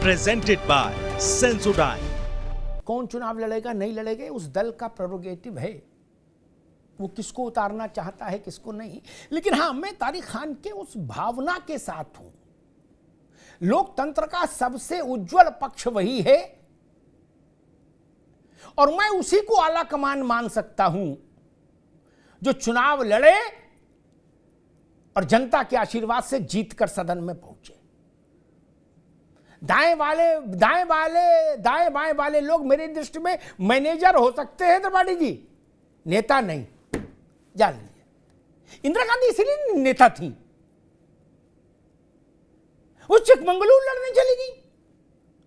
Presented by Sensodyne. कौन चुनाव लड़ेगा नहीं लड़ेगा उस दल का प्रेरोगेटिव है, वो किसको उतारना चाहता है किसको नहीं। लेकिन हाँ, मैं तारिक खान के उस भावना के साथ हूं। लोकतंत्र का सबसे उज्जवल पक्ष वही है और मैं उसी को आला कमान मान सकता हूं जो चुनाव लड़े और जनता के आशीर्वाद से जीतकर सदन में पहुंचे। दाएं बाएं वाले लोग मेरी दृष्टि में मैनेजर हो सकते हैं त्रिपाठी जी, नेता नहीं। जान लीजिए, इंदिरा गांधी इसलिए नेता थी, वो चिकमंगलूर लड़ने चली गई,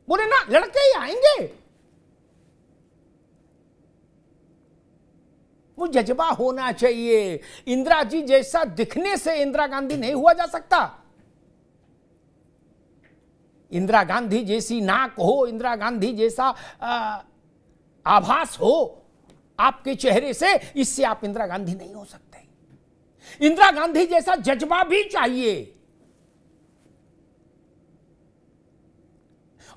बोले ना लड़के ही आएंगे। वो जज्बा होना चाहिए। इंदिरा जी जैसा दिखने से इंदिरा गांधी नहीं हुआ जा सकता। इंदिरा गांधी जैसी नाक हो, इंदिरा गांधी जैसा आभास हो आपके चेहरे से, इससे आप इंदिरा गांधी नहीं हो सकते। इंदिरा गांधी जैसा जज्बा भी चाहिए।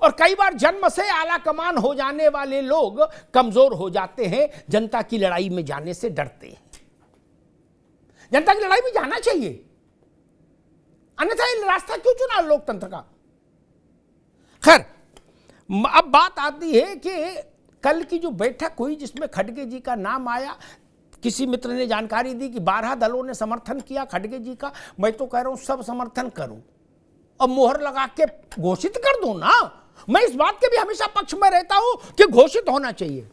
और कई बार जन्म से आला कमान हो जाने वाले लोग कमजोर हो जाते हैं, जनता की लड़ाई में जाने से डरते हैं। जनता की लड़ाई में जाना चाहिए, अन्यथा ये रास्ता क्यों चुना लोकतंत्र का। खैर, अब बात आती है कि कल की जो बैठक हुई जिसमें खड़गे जी का नाम आया, किसी मित्र ने जानकारी दी कि 12 दलों ने समर्थन किया खड़गे जी का। मैं तो कह रहा हूं सब समर्थन करूं और मोहर लगा के घोषित कर दूं ना। मैं इस बात के भी हमेशा पक्ष में रहता हूं कि घोषित होना चाहिए,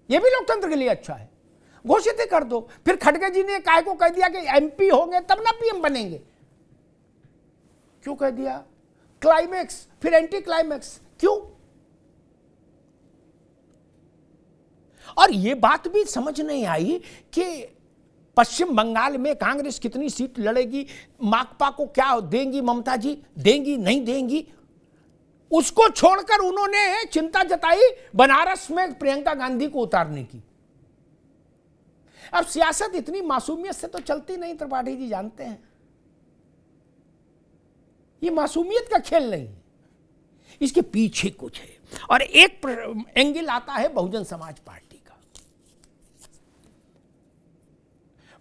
यह भी लोकतंत्र के लिए अच्छा है। घोषित ही कर दो। फिर खड़गे जी ने काय को कह दिया कि एमपी होंगे तब ना पीएम बनेंगे। क्यों कह दिया? क्लाइमेक्स फिर एंटी क्लाइमेक्स क्यों? और यह बात भी समझ नहीं आई कि पश्चिम बंगाल में कांग्रेस कितनी सीट लड़ेगी, माकपा को क्या देंगी ममता जी, देंगी नहीं देंगी, उसको छोड़कर उन्होंने चिंता जताई बनारस में प्रियंका गांधी को उतारने की। अब सियासत इतनी मासूमियत से तो चलती नहीं, त्रिपाठी जी जानते हैं। ये मासूमियत का खेल नहीं, इसके पीछे कुछ है। और एक एंगल आता है बहुजन समाज पार्टी का।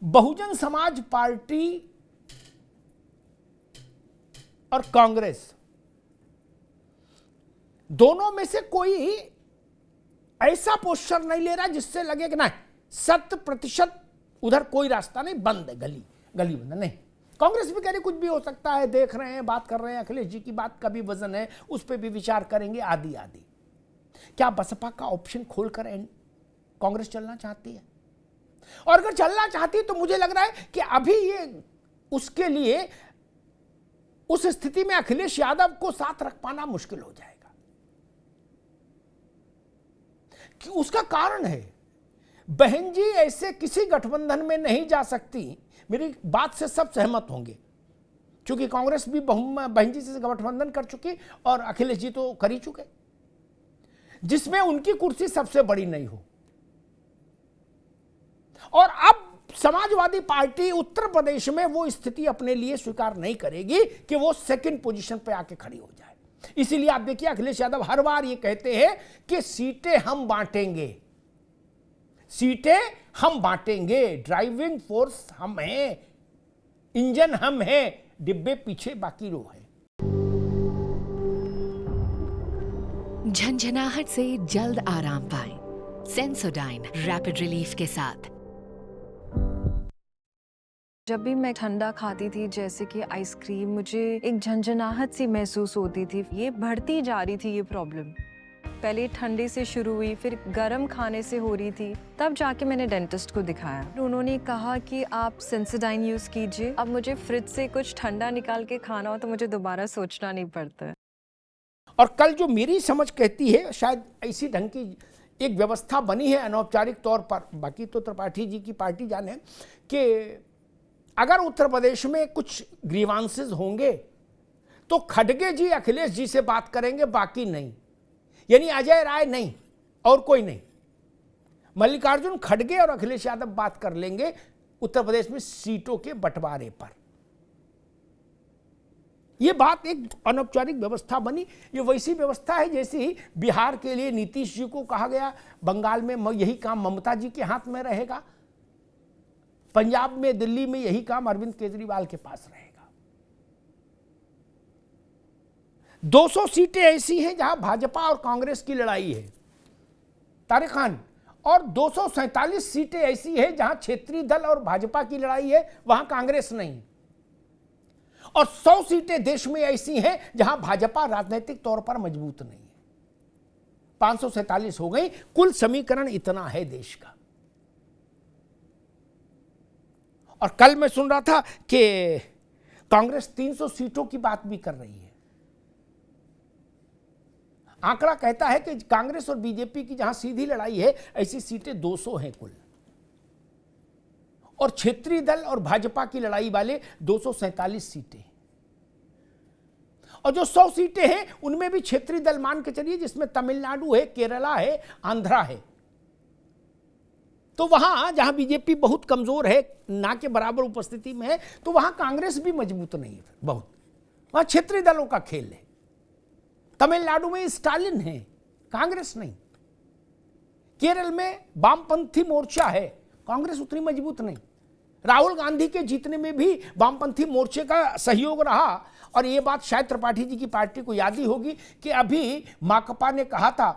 बहुजन समाज पार्टी और कांग्रेस दोनों में से कोई ऐसा पोस्चर नहीं ले रहा जिससे लगे कि नहीं 100% उधर कोई रास्ता नहीं, बंद है, गली बंद नहीं। कांग्रेस भी कह रही कुछ भी हो सकता है, देख रहे हैं, बात कर रहे हैं, अखिलेश जी की बात का भी वजन है, उस पर भी विचार करेंगे, आदि आदि। क्या बसपा का ऑप्शन खोलकर कांग्रेस चलना चाहती है? और अगर चलना चाहती है तो मुझे लग रहा है कि अभी ये उसके लिए उस स्थिति में अखिलेश यादव को साथ रख पाना मुश्किल हो जाएगा। कि उसका कारण है, बहन जी ऐसे किसी गठबंधन में नहीं जा सकती। मेरी बात से सब सहमत होंगे, क्योंकि कांग्रेस भी बहन जी से गठबंधन कर चुकी और अखिलेश जी तो कर ही चुके, जिसमें उनकी कुर्सी सबसे बड़ी नहीं हो। और अब समाजवादी पार्टी उत्तर प्रदेश में वो स्थिति अपने लिए स्वीकार नहीं करेगी कि वो सेकंड पोजीशन पे आके खड़ी हो जाए। इसीलिए आप देखिए अखिलेश यादव हर बार ये कहते हैं कि सीटें हम बांटेंगे, सीटें हम बांटेंगे, ड्राइविंग फोर्स हम हैं, इंजन हम हैं, डिब्बे पीछे बाकी रो है। झंझनाहट से जल्द आराम पाएं, सेंसोडाइन रैपिड रिलीफ के साथ। जब भी मैं ठंडा खाती थी, जैसे कि आइसक्रीम, मुझे एक झंझनाहट सी महसूस होती थी। ये बढ़ती जा रही थी ये प्रॉब्लम। पहले ठंडे से शुरू हुई, फिर गर्म खाने से हो रही थी, तब जाके मैंने डेंटिस्ट को दिखाया। उन्होंने कहा कि आप सेंसोडाइन यूज कीजिए। अब मुझे फ्रिज से कुछ ठंडा निकाल के खाना हो तो मुझे दोबारा सोचना नहीं पड़ता है। और कल जो मेरी समझ कहती है, शायद इसी ढंग की एक व्यवस्था बनी है अनौपचारिक तौर पर, बाकी तो त्रिपाठी जी की पार्टी जाने, कि अगर उत्तर प्रदेश में कुछ ग्रीवांसेस होंगे तो खड़गे जी अखिलेश जी से बात करेंगे, बाकी नहीं। यानी अजय राय नहीं और कोई नहीं, मल्लिकार्जुन खड़गे और अखिलेश यादव बात कर लेंगे उत्तर प्रदेश में सीटों के बंटवारे पर। ये बात एक अनौपचारिक व्यवस्था बनी। ये वैसी व्यवस्था है जैसी बिहार के लिए नीतीश जी को कहा गया, बंगाल में यही काम ममता जी के हाथ में रहेगा, पंजाब में, दिल्ली में यही काम अरविंद केजरीवाल के पास रहेगा। 200 सीटें ऐसी हैं जहां भाजपा और कांग्रेस की लड़ाई है, तारिक खान, और 247 सीटें ऐसी हैं जहां क्षेत्रीय दल और भाजपा की लड़ाई है, वहां कांग्रेस नहीं। और 100 सीटें देश में ऐसी हैं जहां भाजपा राजनीतिक तौर पर मजबूत नहीं है। 547 हो गई। कुल समीकरण इतना है देश का। और कल मैं सुन रहा था कि कांग्रेस 300 सीटों की बात भी कर रही है। आंकड़ा कहता है कि कांग्रेस और बीजेपी की जहां सीधी लड़ाई है, ऐसी सीटें 200 हैं कुल, और क्षेत्रीय दल और भाजपा की लड़ाई वाले 247 सीटें। और जो 100 सीटें हैं उनमें भी क्षेत्रीय दल मान के चलिए, जिसमें तमिलनाडु है, केरला है, आंध्रा है। तो वहां जहां बीजेपी बहुत कमजोर है, ना के बराबर उपस्थिति में है, तो वहां कांग्रेस भी मजबूत नहीं है बहुत। वहां क्षेत्रीय दलों का खेल है। तमिलनाडु में स्टालिन है, कांग्रेस नहीं। केरल में वामपंथी मोर्चा है, कांग्रेस उतनी मजबूत नहीं। राहुल गांधी के जीतने में भी वामपंथी मोर्चे का सहयोग रहा। और ये बात शायद त्रिपाठी जी की पार्टी को याद ही होगी कि अभी माकपा ने कहा था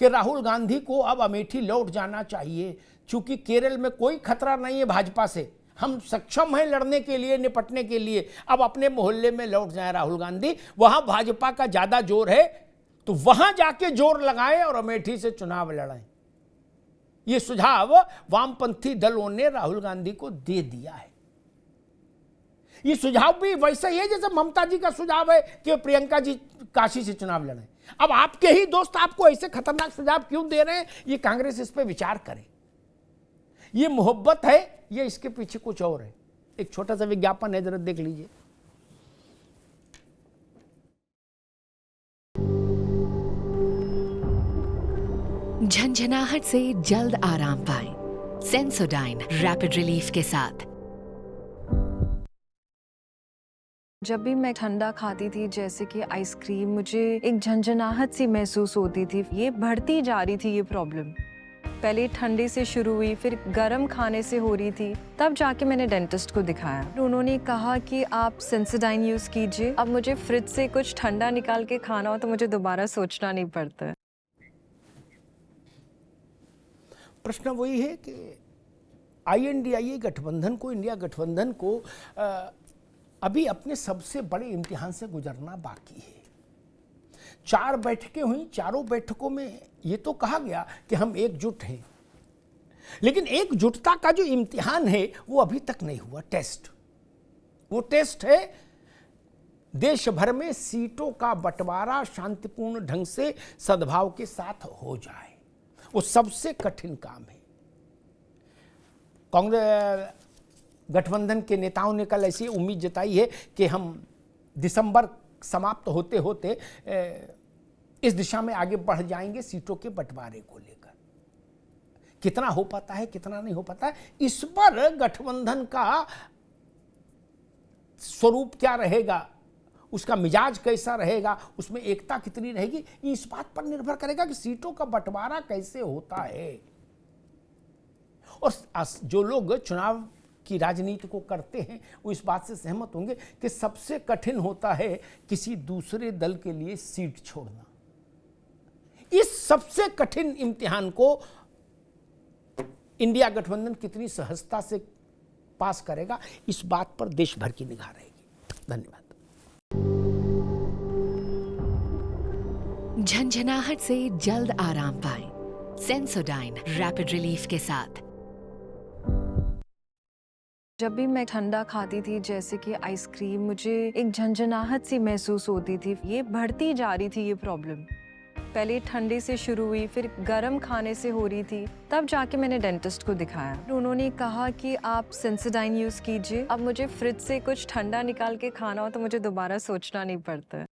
कि राहुल गांधी को अब अमेठी लौट जाना चाहिए, क्योंकि केरल में कोई खतरा नहीं है भाजपा से, हम सक्षम हैं लड़ने के लिए, निपटने के लिए, अब अपने मोहल्ले में लौट जाए राहुल गांधी। वहां भाजपा का ज्यादा जोर है, तो वहां जाके जोर लगाएं और अमेठी से चुनाव लड़ें। ये सुझाव वामपंथी दलों ने राहुल गांधी को दे दिया है। ये सुझाव भी वैसा ही है जैसे ममता जी का सुझाव है कि प्रियंका जी काशी से चुनाव लड़ें। अब आपके ही दोस्त आपको ऐसे खतरनाक सुझाव क्यों दे रहे हैं, ये कांग्रेस इस पर विचार करे। ये मोहब्बत है, ये इसके पीछे कुछ और है। एक छोटा सा विज्ञापन है, जरा देख लीजिए। झंझनाहट से जल्द आराम पाएं। सेंसोडाइन रैपिड रिलीफ के साथ। जब भी मैं ठंडा खाती थी, जैसे कि आइसक्रीम, मुझे एक झंझनाहट सी महसूस होती थी। ये बढ़ती जा रही थी ये प्रॉब्लम। पहले ठंडे से शुरू हुई, फिर गर्म खाने से हो रही थी। तब जाके मैंने डेंटिस्ट को दिखाया। उन्होंने कहा कि आप सेंसोडाइन यूज़ कीजिए। अब मुझे फ्रिज से कुछ ठंडा निकाल के खाना हो तो मुझे दोबारा सोचना नहीं पड़ता। प्रश्न वही है कि INDIA गठबंधन को, इंडिया गठबंधन को अभी अपने सबसे बड़े इम्तिहान से गुजरना बाकी है। 4 बैठकें हुई, चारों बैठकों में ये तो कहा गया कि हम एकजुट हैं, लेकिन एकजुटता का जो इम्तिहान है वो अभी तक नहीं हुआ। टेस्ट, वो टेस्ट है देश भर में सीटों का बंटवारा शांतिपूर्ण ढंग से सद्भाव के साथ हो जाए। वो सबसे कठिन काम है। कांग्रेस गठबंधन के नेताओं ने कल ऐसी उम्मीद जताई है कि हम दिसंबर समाप्त होते होते इस दिशा में आगे बढ़ जाएंगे सीटों के बंटवारे को लेकर। कितना हो पाता है, कितना नहीं हो पाता है, इस पर गठबंधन का स्वरूप क्या रहेगा, उसका मिजाज कैसा रहेगा, उसमें एकता कितनी रहेगी, ये इस बात पर निर्भर करेगा कि सीटों का बंटवारा कैसे होता है। और जो लोग चुनाव की राजनीति को करते हैं वो इस बात से सहमत होंगे कि सबसे कठिन होता है किसी दूसरे दल के लिए सीट छोड़ना। इस सबसे कठिन इम्तिहान को इंडिया गठबंधन कितनी सहजता से पास करेगा, इस बात पर देश भर की निगाह रहेगी। धन्यवाद। झंझनाहट से जल्द आराम पाएं। सेंसोडाइन रैपिड रिलीफ के साथ। जब भी मैं ठंडा खाती थी, जैसे कि आइसक्रीम, मुझे एक झंझनाहट सी महसूस होती थी। ये बढ़ती जा रही थी ये प्रॉब्लम। पहले ठंडे से शुरू हुई, फिर गर्म खाने से हो रही थी। तब जाके मैंने डेंटिस्ट को दिखाया। उन्होंने कहा कि आप सेंसोडाइन यूज़ कीजिए। अब मुझे फ्रिज से कुछ ठंडा निकाल के खाना हो तो मुझे दोबारा सोचना नहीं पड़ता।